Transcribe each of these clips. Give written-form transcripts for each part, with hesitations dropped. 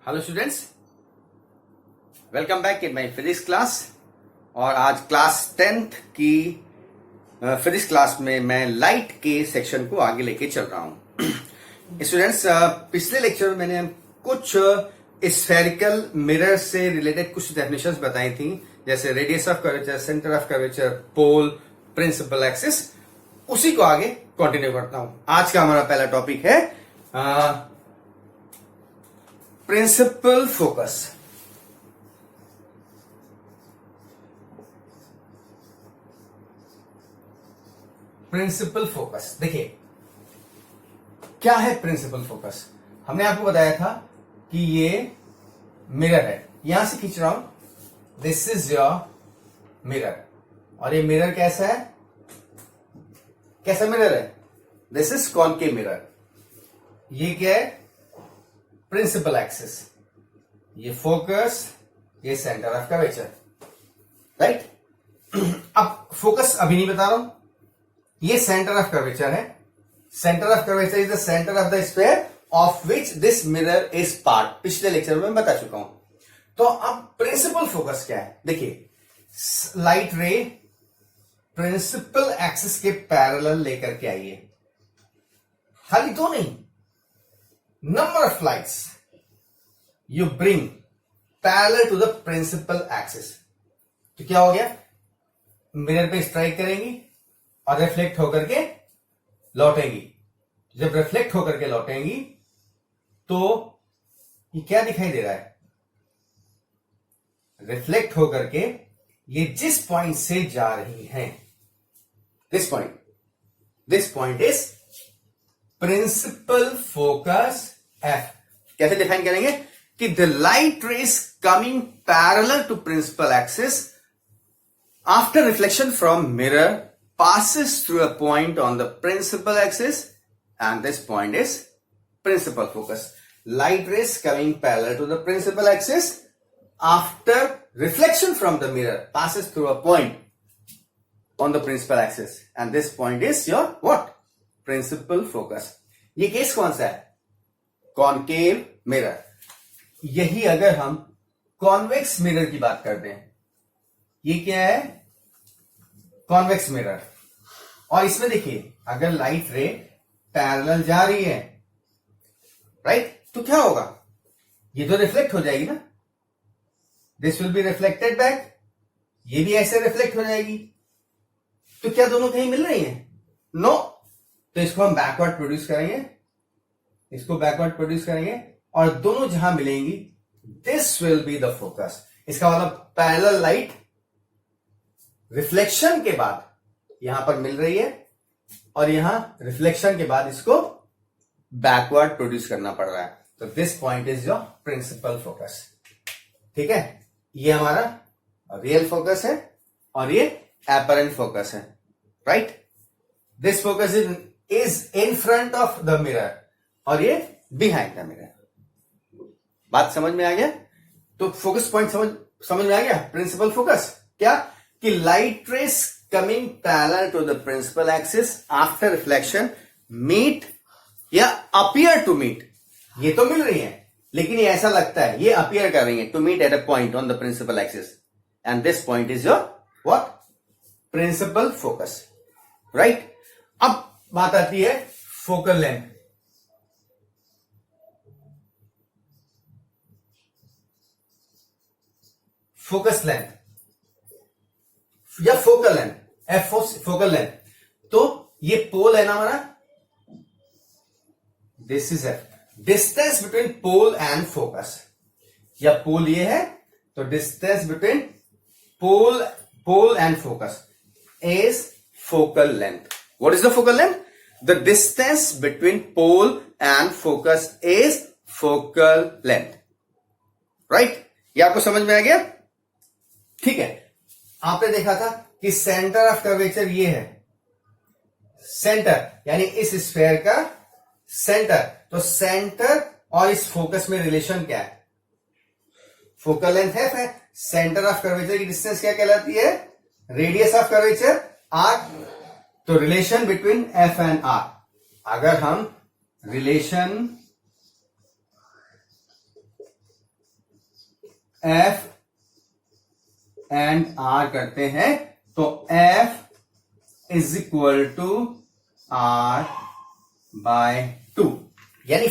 Hello students, welcome back in my physics class. और आज class 10th की physics class में मैं लाइट के सेक्शन को आगे लेके चल रहा हूं। स्टूडेंट्स, पिछले लेक्चर में मैंने कुछ स्फेरिकल मिरर से रिलेटेड कुछ डेफिनेशंस बताई थी, जैसे radius of curvature, centre of curvature, pole, principal axis. उसी को आगे कंटिन्यू करता हूं। आज का हमारा पहला टॉपिक है प्रिंसिपल फोकस। प्रिंसिपल फोकस देखिए, क्या है प्रिंसिपल फोकस। हमने आपको बताया था कि ये मिरर है, यहां से खींच रहा हूं, दिस इज योर मिरर। और ये मिरर कैसा है, कैसा मिरर है, दिस इज कॉनकेव मिरर। ये क्या है, प्रिंसिपल एक्सिस, ये फोकस, ये सेंटर ऑफ कर्वेचर, राइट। अब फोकस अभी नहीं बता रहा हूं, ये सेंटर ऑफ कर्वेचर है। Centre of curvature is the centre of the sphere of which this mirror is part. पिछले लेक्चर में बता चुका हूं। तो अब प्रिंसिपल फोकस क्या है, देखिए, लाइट रे प्रिंसिपल एक्सिस के पैरेलल लेकर के आइए, खाली दो नहीं, number of lights you bring parallel to the principal axis। तो क्या हो गया, मिरर पे स्ट्राइक करेंगी और रिफ्लेक्ट होकर के लौटेंगी। जब रिफ्लेक्ट होकर के लौटेंगी तो ये क्या दिखाई दे रहा है, रिफ्लेक्ट होकर के ये जिस पॉइंट से जा रही हैं, this point is principal focus F. कैसे डिफाइन करेंगे कि the light rays coming parallel to principal axis after reflection from mirror passes through a point on the principal axis and this point is principal focus. Light rays coming parallel to the principal axis after reflection from the mirror passes through a point on the principal axis and this point is your what? Principal focus. ये case कौन सा है, concave mirror. यही अगर हम convex mirror की बात करते हैं, ये क्या है, कॉन्वेक्स मिरर। और इसमें देखिए, अगर लाइट रे पैरेलल जा रही है, राइट, तो क्या होगा, ये तो रिफ्लेक्ट हो जाएगी ना, this will be reflected back, ये भी ऐसे रिफ्लेक्ट हो जाएगी। तो क्या दोनों कहीं मिल रही हैं, नो। तो इसको हम बैकवर्ड प्रोड्यूस करेंगे, इसको बैकवर्ड प्रोड्यूस करेंगे और दोनों जहां मिलेंगी, this will be the focus. इसका मतलब पैरेलल लाइट रिफ्लेक्शन के बाद यहां पर मिल रही है और यहां रिफ्लेक्शन के बाद इसको बैकवर्ड प्रोड्यूस करना पड़ रहा है। तो this point is your principal focus. ठीक है, ये हमारा रियल फोकस है और ये एपरेंट फोकस है, right. This focus is in front of the mirror और ये बिहाइंड द मिरर। बात समझ में आ गया। तो फोकस पॉइंट समझ में आ गया। प्रिंसिपल फोकस क्या, कि light rays coming parallel to the principal axis after reflection meet या अपीयर टू मीट। ये तो मिल रही है लेकिन ये ऐसा लगता है ये अपीयर कर रही है to meet at a point on the principal axis and this point is your what, principal focus, right. अब बात आती है फोकल लेंथ। फोकस लेंथ या focal length, F focal length. तो ये पोल है ना हमारा, this is F, distance between pole and focus. या पोल ये है तो distance between pole and focus is focal length. What is the focal length, the distance between pole and focus is focal length, right. ये आपको समझ में आ गया, ठीक है। आपने देखा था कि सेंटर ऑफ कर्वेचर ये है, सेंटर यानी इस स्फीयर का सेंटर। तो सेंटर और इस फोकस में रिलेशन क्या है, फोकल लेंथ एफ है, सेंटर ऑफ कर्वेचर की डिस्टेंस क्या कहलाती है, रेडियस ऑफ कर्वेचर आर। तो relation between F and R, अगर हम रिलेशन F एंड R करते हैं तो F is equal to R by 2, यानी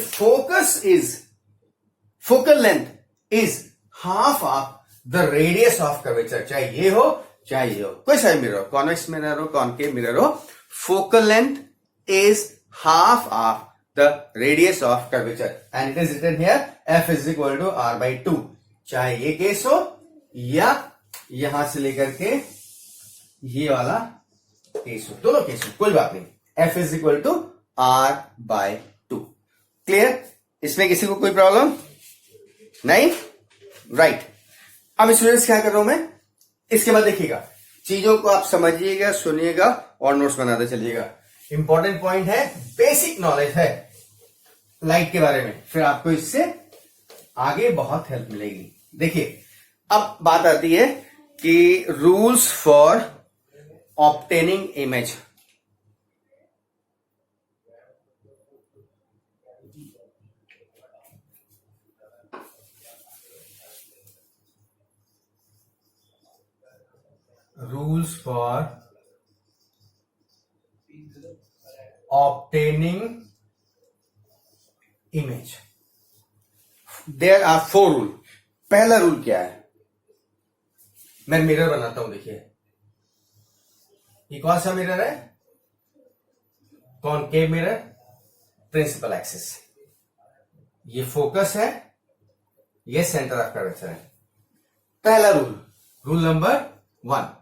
focal length is half of the radius of curvature, चाहे ये हो चाहे ये हो, कोई सा मिरर हो, कॉन्वेक्स मिरर हो, कॉनकेव मिरर हो, focal length is half of the radius of curvature and it is written here F is equal to R by 2, चाहे ये केस हो या यहां से लेकर के ये वाला केस हो, दोनों केस हो, कोई बात नहीं, F is equal to R by 2। Clear? इसमें किसी को कोई प्रॉब्लम नहीं? राइट। अब स्टूडेंट्स क्या कर रहा हूं मैं, इसके बाद देखिएगा, चीजों को आप समझिएगा, सुनिएगा और नोट्स बनाते चलिएगा। इंपॉर्टेंट पॉइंट है, बेसिक नॉलेज है लाइट के बारे में, फिर आपको इससे आगे बहुत हेल्प मिलेगी। देखिए, अब बात आती है कि rules for obtaining image. Rules for obtaining image, there are 4 rule. पहला रूल क्या है, मैं मिरर बनाता हूं, देखिए ये कौन सा मिरर है, कॉनकेव मिरर, प्रिंसिपल एक्सिस, ये फोकस है, ये सेंटर ऑफ कर्वेचर है। पहला रूल नंबर 1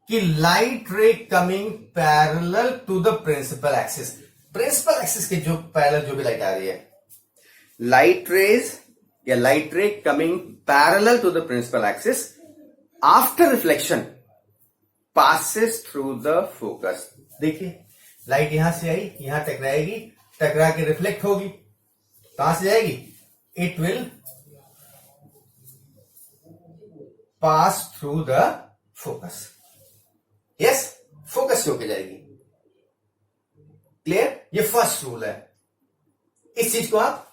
कि light ray coming parallel to the principal axis, principal axis के जो पैरेलल जो भी लाइट आ रही है, लाइट रेज या light ray coming parallel to the principal axis after reflection passes through the focus. देखिए, लाइट यहां से आई, यहां टकराएगी, टकरा के रिफ्लेक्ट होगी, कहां से जाएगी, it will pass through the focus. Yes, focus से होके जाएगी। क्लियर? ये फर्स्ट रूल है। इस चीज को आप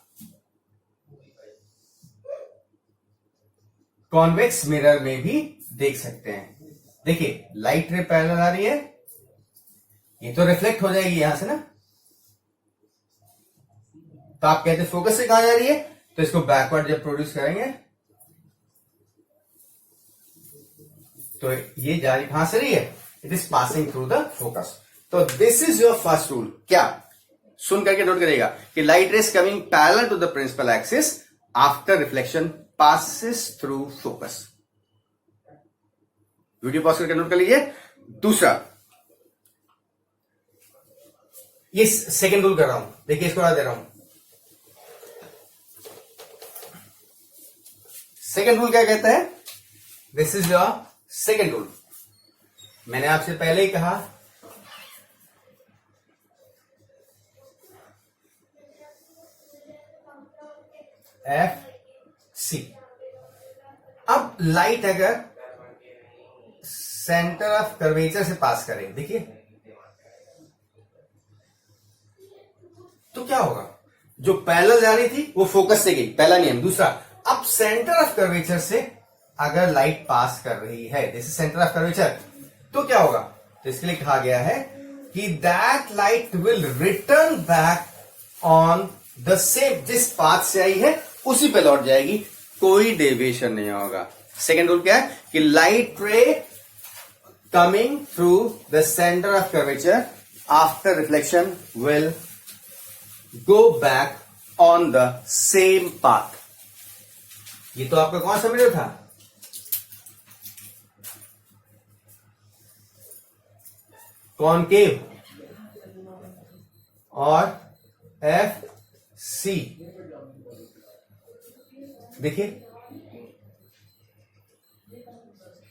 कॉन्वेक्स मिरर में भी देख सकते हैं। देखिए, लाइट रे पैरेलल आ रही है, ये तो रिफ्लेक्ट हो जाएगी यहां से ना, तो आप कहते हैं फोकस से कहां जा रही है, तो इसको बैकवर्ड जब प्रोड्यूस करेंगे तो ये जा रही कहां से रही है, it is passing through the focus. तो this is your first rule. क्या? सुन करके नोट करिएगा कि light rays coming parallel to the principal axis after reflection passes through focus. Video pause करके नोट कर लीजिए। दूसरा, ये सेकेंड रूल कर रहा हूं, देखिए इसको दे रहा हूं। सेकेंड रूल क्या कहता है, this is your second rule. मैंने आपसे पहले ही कहा एफ सी। अब लाइट अगर सेंटर ऑफ कर्वेचर से पास करे, देखिए तो क्या होगा, जो पैरेलल जा रही थी वो फोकस से गई, पहला नियम। दूसरा, अब सेंटर ऑफ कर्वेचर से अगर लाइट पास कर रही है, this is centre of curvature, तो क्या होगा, तो इसके लिए कहा गया है कि that light will return back on the same, जिस पाथ से आई है उसी पे लौट जाएगी, कोई डेविएशन नहीं होगा। सेकेंड रूल क्या है कि light ray coming through the centre of curvature after reflection will go back on the same path. ये तो आपका कौन सा मिरर था, कॉनकेव और एफ सी। देखिए,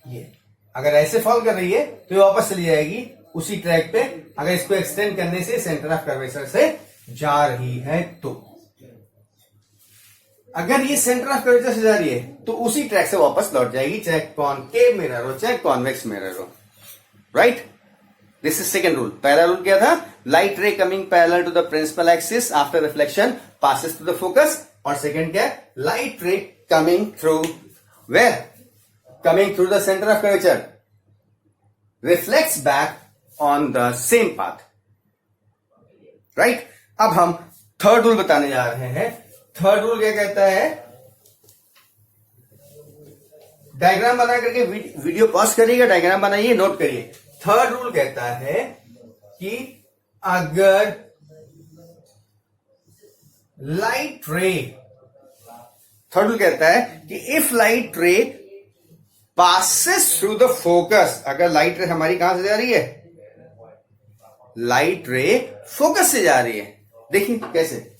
ये अगर ऐसे फॉल कर रही है तो ये वापस चली जाएगी उसी ट्रैक पे, अगर इसको एक्सटेंड करने से सेंटर ऑफ कर्वेचर से जा रही है तो। अगर ये सेंटर ऑफ कर्वेचर से जा रही है तो उसी ट्रैक से वापस लौट जाएगी, चाहे कॉनकेव मिरर हो चाहे कॉन्वेक्स मिरर हो। Right? This is second rule. पहला रूल क्या था, light ray coming parallel to the principal axis after reflection passes to the focus, और सेकेंड क्या है, light ray coming through where coming through the center of curvature reflects back on the same path. Right? अब हम third rule बताने जा रहे हैं. Third rule क्या कहता है? डायग्राम बना करके वीडियो पॉज करिएगा, डायग्राम बनाइए, नोट करिए. थर्ड रूल कहता है कि अगर लाइट रे, थर्ड रूल कहता है कि if light ray passes through the focus, अगर लाइट रे हमारी कहां से जा रही है? लाइट रे फोकस से जा रही है. देखिए कैसे,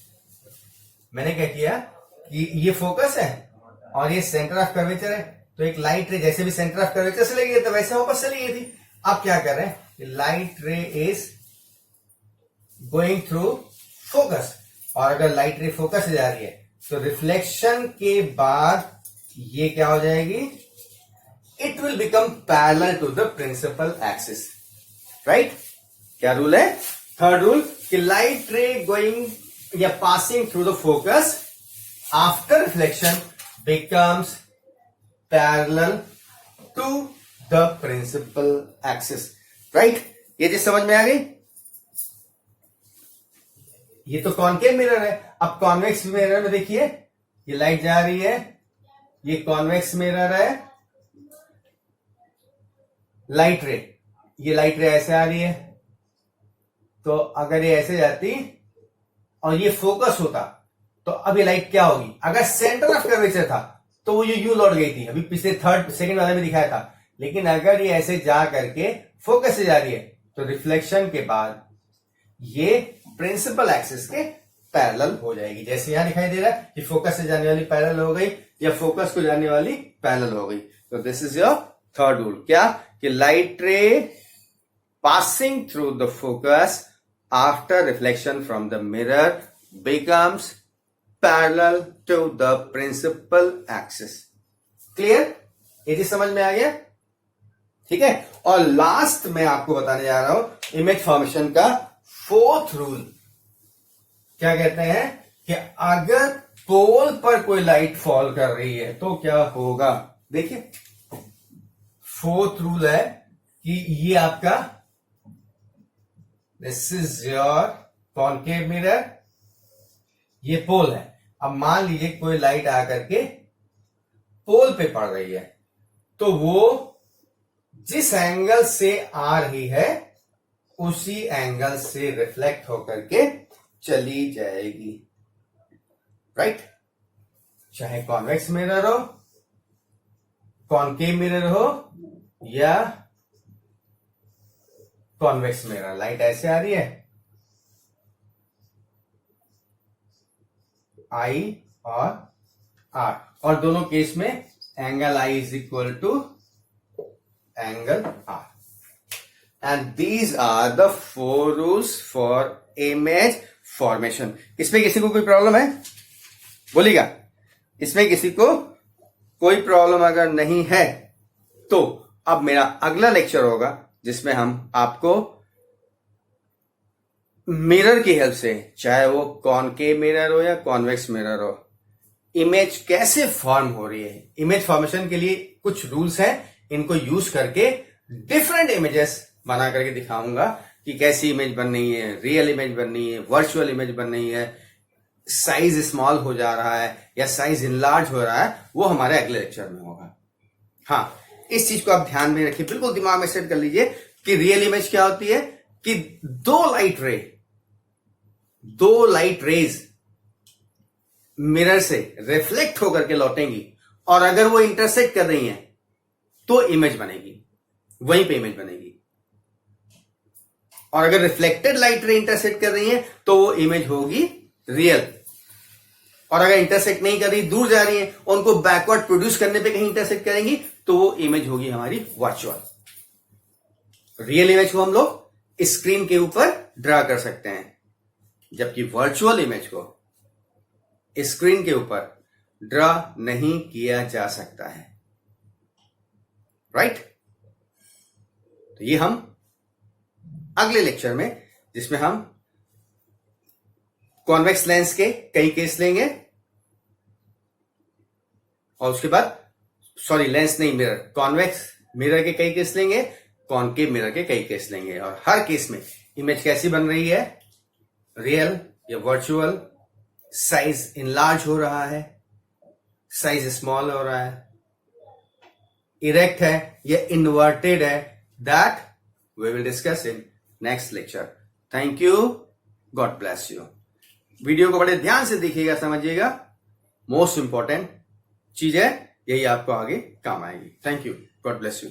मैंने क्या किया कि ये फोकस है और ये सेंटर ऑफ कर्वेचर है, तो एक लाइट रे जैसे भी सेंटर ऑफ कर्वेचर से लगी है तो वैसे वापस चली गई थी. अब क्या कर रहे हैं? लाइट रे इज गोइंग थ्रू फोकस, और अगर लाइट रे फोकस से जा रही है तो रिफ्लेक्शन के बाद ये क्या हो जाएगी? It will become parallel to the principal axis. Right? क्या रूल है? थर्ड रूल कि लाइट रे गोइंग या passing through the focus after reflection becomes parallel to the principal axis. Right? ये चीज समझ में आ गई? ये तो कॉनकेव मिरर है. अब कॉन्वेक्स मिरर में देखिए, ये लाइट जा रही है, ये कॉन्वेक्स मिरर है, लाइट रे, ये लाइट रे ऐसे आ रही है, तो अगर ये ऐसे जाती और ये फोकस होता तो अब ये लाइट क्या होगी? अगर सेंटर ऑफ कर्वेचर था तो वो यू लौट गई थी, अभी पिछले सेकंड वाले में दिखाया था. लेकिन अगर ये ऐसे जा करके फोकस से जा रही है तो रिफ्लेक्शन के बाद ये प्रिंसिपल एक्सिस के पैरेलल हो जाएगी. जैसे यहां दिखाई दे रहा है कि फोकस से जाने वाली पैरेलल हो गई या फोकस को जाने वाली पैरेलल हो गई. तो this is your third rule. क्या? कि लाइट रे passing through the focus after reflection from the mirror becomes parallel to the principal axis. Clear? ये चीज समझ में आ गया? ठीक है. और लास्ट मैं आपको बताने जा रहा हूं इमेज फॉर्मेशन का फोर्थ रूल. क्या कहते हैं कि अगर पोल पर कोई लाइट फॉल कर रही है तो क्या होगा? देखिए, फोर्थ रूल है कि ये आपका this is your concave mirror, ये पोल है. अब मान लीजिए कोई लाइट आकर के पोल पे पड़ रही है, तो वो जिस एंगल से आ रही है उसी एंगल से रिफ्लेक्ट होकर के चली जाएगी. राइट? चाहे कॉन्वेक्स मिरर हो, कॉनकेव मिरर हो या कॉन्वेक्स मिरर. लाइट ऐसे आ रही है, आई और आर, और दोनों केस में angle i is equal to angle r. And these are the four rules for image formation. इसमें किसी को कोई प्रॉब्लम है? बोलिएगा. इसमें किसी को कोई प्रॉब्लम अगर नहीं है तो अब मेरा अगला लेक्चर होगा जिसमें हम आपको मिरर की हेल्प से, चाहे वो कॉनकेव मिरर हो या कॉन्वेक्स मिरर हो, इमेज कैसे फॉर्म हो रही है. इमेज फॉर्मेशन के लिए कुछ रूल्स हैं, इनको यूज करके डिफरेंट इमेजेस बना करके दिखाऊंगा कि कैसी इमेज बन रही है, रियल इमेज बन रही है, वर्चुअल इमेज बन रही है, साइज स्मॉल हो जा रहा है या साइज इनलार्ज हो रहा है, वो हमारे अगले लेक्चर में होगा. हाँ, इस चीज को आप ध्यान में रखिए, बिल्कुल दिमाग में सेट कर लीजिए कि रियल इमेज क्या होती है कि दो लाइट रेज मिरर से रिफ्लेक्ट होकर के लौटेंगी, और अगर वो इंटरसेक्ट कर रही हैं तो इमेज बनेगी, वहीं पे इमेज बनेगी. और अगर रिफ्लेक्टेड लाइट रे इंटरसेक्ट कर रही है तो वो इमेज होगी रियल. और अगर इंटरसेक्ट नहीं कर रही, दूर जा रही है, उनको बैकवर्ड प्रोड्यूस करने पे कहीं इंटरसेक्ट करेंगी तो वो इमेज होगी हमारी वर्चुअल. रियल इमेज को हम लोग स्क्रीन के ऊपर ड्रा कर सकते हैं, जबकि वर्चुअल इमेज को स्क्रीन के ऊपर ड्रा नहीं किया जा सकता है. राइट? तो ये हम अगले लेक्चर में, जिसमें हम कॉन्वेक्स लेंस के कई केस लेंगे और उसके बाद सॉरी लेंस नहीं मिरर, कॉन्वेक्स मिरर के कई केस लेंगे, कॉनकेव मिरर के कई केस लेंगे, और हर केस में इमेज कैसी बन रही है, रियल या वर्चुअल, साइज इनलार्ज हो रहा है, साइज स्मॉल हो रहा है, इरेक्ट है या इन्वर्टेड है, that we will discuss in next lecture. Thank you, God bless you. Video को बड़े ध्यान से देखिएगा, समझिएगा, मोस्ट इंपॉर्टेंट चीज है, यही आपको आगे काम आएगी। Thank you, God bless you.